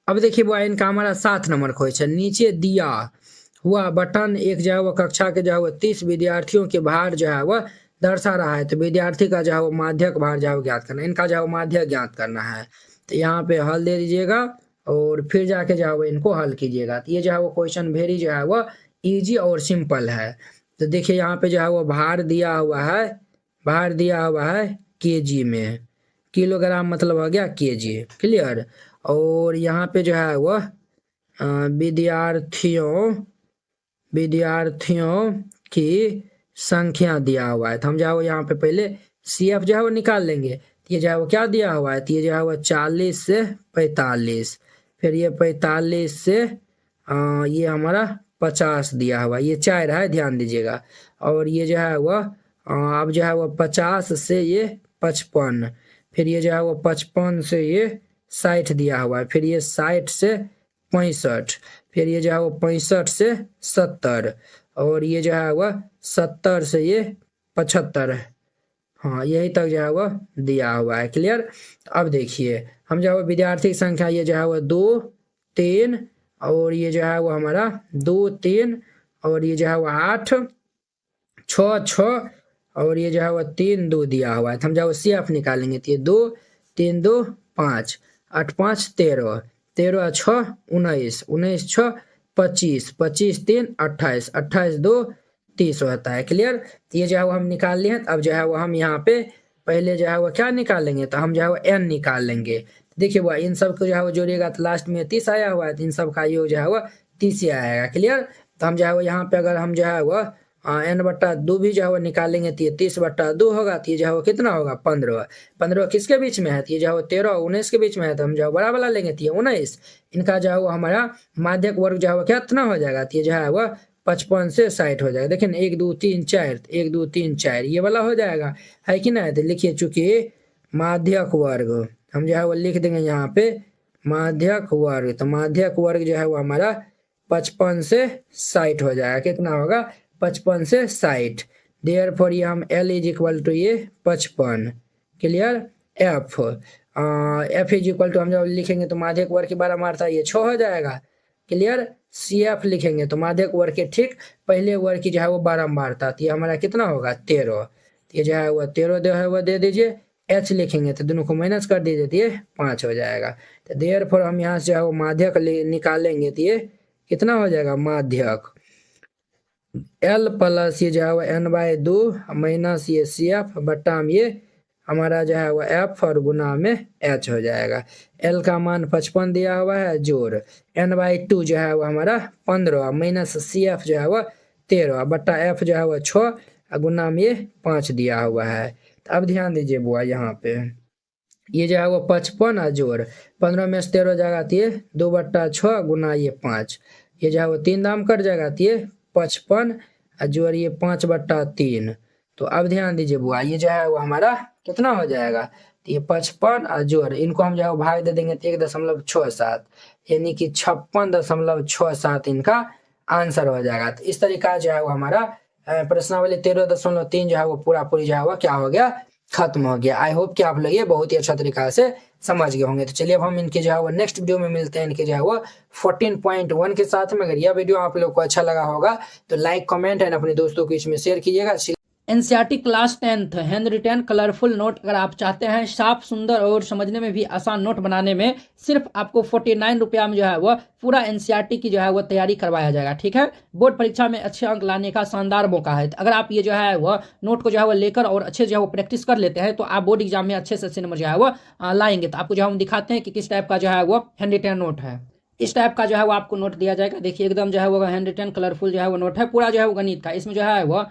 अब देखिए बौआ इनका हमारा 7 नंबर क्वेश्चन। नीचे दिया हुआ बटन एक जो है वो कक्षा के जो है वो 30 विद्यार्थियों के भार जो है वह दर्शा रहा है, तो विद्यार्थी का जो है वो माध्यक भार जो है वो ज्ञात करना है। इनका जो है वो माध्यक ज्ञात करना है, तो यहाँ पे हल दे दीजिएगा और फिर जाके जो है वो इनको हल कीजिएगा। तो ये जो है वो क्वेश्चन वेरी जो है वो ईजी और सिंपल है। तो देखिए यहाँ पे जो है वो भार दिया हुआ है केजी में, किलोग्राम मतलब हो गया केजी, क्लियर। और यहाँ पे जो है वो विद्यार्थियों की संख्या दिया हुआ है, तो हम जो है वो यहाँ पे पहले CF जो है वो निकाल लेंगे। तो ये जो है वो क्या दिया हुआ है, तो ये जो है वो 40 से 45, फिर ये 45 से ये हमारा 50 दिया हुआ है, ये 4 है, ध्यान दीजिएगा। और ये जो है वह अब जो है वो 50 से ये 55, फिर ये जो है वो 55 से ये 60 दिया हुआ है, फिर ये 60 से 65, फिर ये जो है वो 65 से 70, और ये जो है वह 70 से ये 75, हाँ यही तक जो है वह दिया हुआ है, क्लियर। अब देखिए हम जो है विद्यार्थी की संख्या ये जो है वह 2 3 और ये जो है वो हमारा 2 3 और ये जो है वो 8 6 6 और ये जो है वो 3 2 दिया हुआ है, तो हम जो है CF निकालेंगे। तो ये 2 3 2 5 8 5 13 13 6 19 19 6 25 25 3 28 28 2 30 होता है, क्लियर। तो ये जो है वो हम निकाल लिए हैं। अब जो है वो हम यहाँ पे पहले जो है वो क्या निकालेंगे, तो हम जो है वो n निकाल लेंगे। देखिए वो इन सब को जो है वो जोड़िएगा तो लास्ट में 30 आया हुआ है, तो इन सब का योग जो है वो 30 ही आएगा, क्लियर। तो हम जो है वो यहाँ पे अगर हम जो है वो n/2 भी जो है वो निकालेंगे तो ये 30/2 होगा, तो ये जो है वो कितना होगा 15। 15 किसके बीच में है, तो ये जो है वो 13 और 19 के बीच में है, तो हम जो है बड़ा वाला लेंगे तो ये 19। इनका जो है वो हमारा माध्यक वर्ग जो है वो कितना हो जाएगा, तो ये जो है वो 55 से 60 हो जाएगा। देखिए 1 2 3 4 1 2 3 4 ये वाला हो जाएगा, है कि नहीं। तो लिखिए चूंकि माध्यक वर्ग हम जो है वो लिख देंगे यहाँ पे माध्यक वर्ग, तो माध्यक वर्ग जो है वो हमारा 55 से 60 हो जाएगा। कितना होगा 55 से 60। देयरफॉर ये हम L इज इक्वल टू ये 55, clear. F is equal to हम जब लिखेंगे तो माध्यक वर्ग की 12 मात्रा ये 6 हो जाएगा, क्लियर। CF लिखेंगे तो माध्यक वर्ग के ठीक पहले वर्ग की जो है वो 12 मात्रा, तो ये हमारा कितना होगा 13, ये जो है वो 13 जो है वो दे दीजिए। H लिखेंगे तो दोनों को माइनस कर दीजिए तो ये 5 हो जाएगा। तो देयरफॉर हम यहाँ से जो है वो माध्यक निकालेंगे तो ये कितना हो जाएगा माध्यक L प्लस ये जो है वो n/2 माइनस ये CF बट्टा में ये हमारा जो है वो F और गुना में H हो जाएगा। L का मान 55 दिया हुआ है, जोड़ n/2 जो है वो हमारा 15 माइनस CF जो है वो 13 बट्टा F जो है वो 6 गुना में ये 5 दिया हुआ है। तो अब ध्यान दीजिए बुआ यहाँ पे ये जो है वो 55 और जोड़ 15 में से 13 जाएगा तो ये 2/6 गुना ये 5, ये जो है वो 3 दाम कट जाएगा तो ये 55 और जोड़ ये 5/3। तो अब ध्यान दीजिए बुआ ये जो है वो हमारा कितना हो जाएगा, तो ये 55 और जोड़ इनको हम जो है वो भाग दे देंगे तो 1.67 यानी कि 56.67 इनका आंसर हो जाएगा। तो इस तरीका जो है वो हमारा प्रश्नावली 13.3 जो है वो पूरा पूरी जो है वो क्या हो गया खत्म हो गया। आई होप कि आप लोग ये बहुत ही अच्छा तरीका से समझ गए होंगे। तो चलिए अब हम इनके जो है वो नेक्स्ट वीडियो में मिलते हैं इनके जो है वो 14.1 के साथ में। अगर यह वीडियो आप लोग को अच्छा लगा होगा तो लाइक कमेंट एंड अपने दोस्तों के इसमें शेयर कीजिएगा। NCERT class 10th hand retain colourful note अगर आप चाहते हैं साफ सुंदर और समझने में भी आसान नोट बनाने में, सिर्फ आपको 49 रुपया में जो है वो पूरा एनसीईआरटी की जो है वो तैयारी करवाया जाएगा, ठीक है। बोर्ड परीक्षा में अच्छे अंक लाने का शानदार मौका है। अगर आप ये जो है वो नोट को जो है वो लेकर और अच्छे जो है वो प्रैक्टिस कर लेते हैं तो आप बोर्ड एग्जाम में अच्छे से अच्छे नंबर जो है वो लाएंगे। तो आपको जो है हम दिखाते हैं कि किस टाइप का जो है वो हैंड रिटेन नोट है। इस टाइप का जो है वो आपको नोट दिया जाएगा। देखिए एकदम जो है वो हैंड रिटेन कलरफुल जो है वो नोट है, पूरा जो है वो गणित का। इसमें जो है वो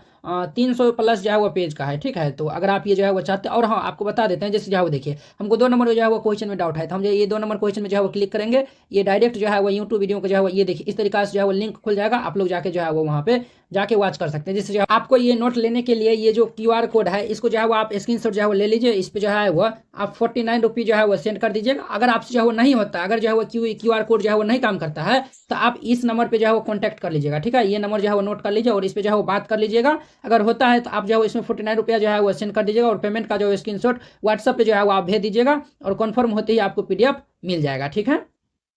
300 प्लस जो है वो पेज का है, ठीक है। तो अगर आप ये जो है वो चाहते हैं, और हाँ आपको बता देते हैं जैसे जो है वो देखिए हमको 2 नंबर जो है वो क्वेश्चन में डाउट है तो हम जो ये 2 नंबर क्वेश्चन में जो है वो क्लिक करेंगे, ये डायरेक्ट जो है वो यूट्यूब वीडियो को जो है वो ये देखिए इस तरीके से जो है वो लिंक खुल जाएगा। आप लोग जाके जो है वो वहाँ पे जाके वॉच कर सकते हैं। जिससे जो आपको ये नोट लेने के लिए ये जो QR कोड है इसको जो है वो आप स्क्रीनशॉट जो है वो ले लीजिए। इस पे जो है वो आप 49 रुपीज़ जो है वो सेंड कर दीजिएगा। अगर आपसे जो है वो नहीं होता, अगर जो है वो QR कोड जो है वो नहीं काम करता है तो आप इस नंबर पे जो है वो कॉन्टैक्ट कर लीजिएगा, ठीक है। ये नंबर जो है वो नोट कर लीजिए और इस पे जो है वो बात कर लीजिएगा। अगर होता है तो आप जो है इसमें 49 रुपया जो है वो सेंड कर दीजिएगा और पेमेंट का जो स्क्रीनशॉट व्हाट्सएप पे जो है वो आप भेज दीजिएगा और कन्फर्म होते ही आपको PDF मिल जाएगा, ठीक है।